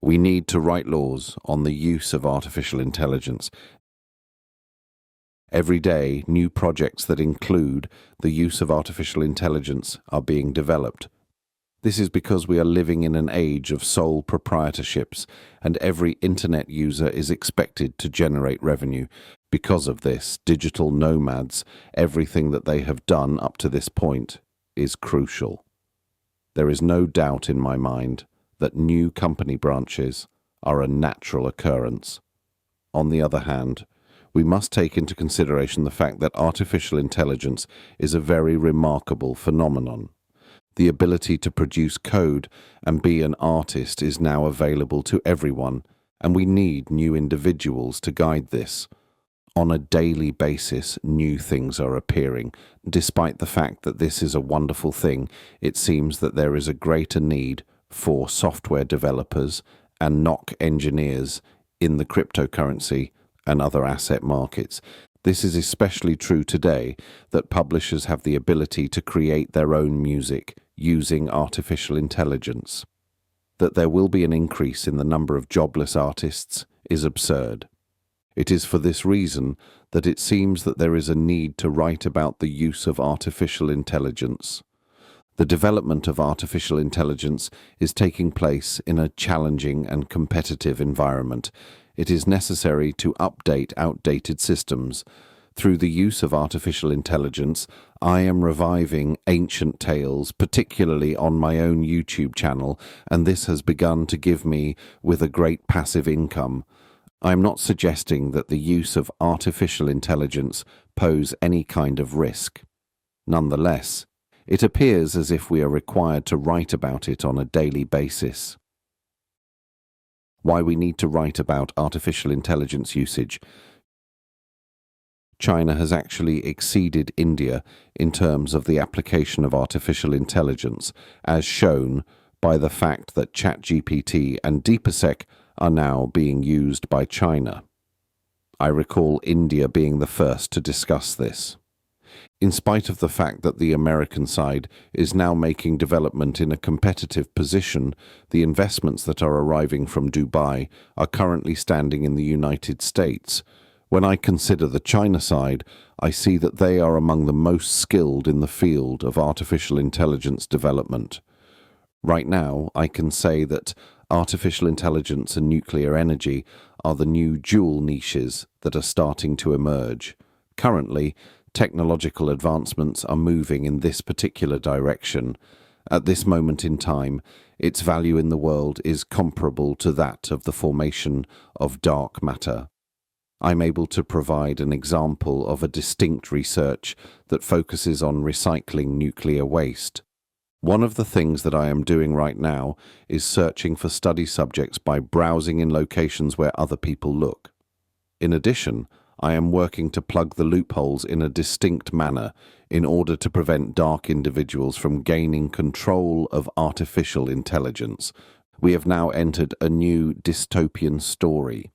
We need to write laws on the use of artificial intelligence. Every day, new projects that include the use of artificial intelligence are being developed. This is because we are living in an age of sole proprietorships, and every internet user is expected to generate revenue. Because of this, digital nomads, everything that they have done up to this point, is crucial. There is no doubt in my mind that new company branches are a natural occurrence. On the other hand, we must take into consideration the fact that artificial intelligence is a very remarkable phenomenon. The ability to produce code and be an artist is now available to everyone, and we need new individuals to guide this. On a daily basis, new things are appearing. Despite the fact that this is a wonderful thing, it seems that there is a greater need for software developers and NOC engineers in the cryptocurrency and other asset markets. This is especially true today that publishers have the ability to create their own music using artificial intelligence. That there will be an increase in the number of jobless artists is absurd. It is for this reason that it seems that there is a need to write about the use of artificial intelligence. The development of artificial intelligence is taking place in a challenging and competitive environment. It is necessary to update outdated systems. Through the use of artificial intelligence, I am reviving ancient tales, particularly on my own YouTube channel, and this has begun to give me with a great passive income. I am not suggesting that the use of artificial intelligence pose any kind of risk. Nonetheless, it appears as if we are required to write about it on a daily basis. Why we need to write about artificial intelligence usage. China has actually exceeded India in terms of the application of artificial intelligence, as shown by the fact that ChatGPT and DeepSeek are now being used by China. I recall India being the first to discuss this. In spite of the fact that the American side is now making development in a competitive position, the investments that are arriving from Dubai are currently standing in the United States. When I consider the China side, I see that they are among the most skilled in the field of artificial intelligence development. Right now, I can say that artificial intelligence and nuclear energy are the new jewel niches that are starting to emerge. Currently, technological advancements are moving in this particular direction. At this moment in time, its value in the world is comparable to that of the formation of dark matter. I'm able to provide an example of a distinct research that focuses on recycling nuclear waste. One of the things that I am doing right now is searching for study subjects by browsing in locations where other people look. In addition, I am working to plug the loopholes in a distinct manner in order to prevent dark individuals from gaining control of artificial intelligence. We have now entered a new dystopian story.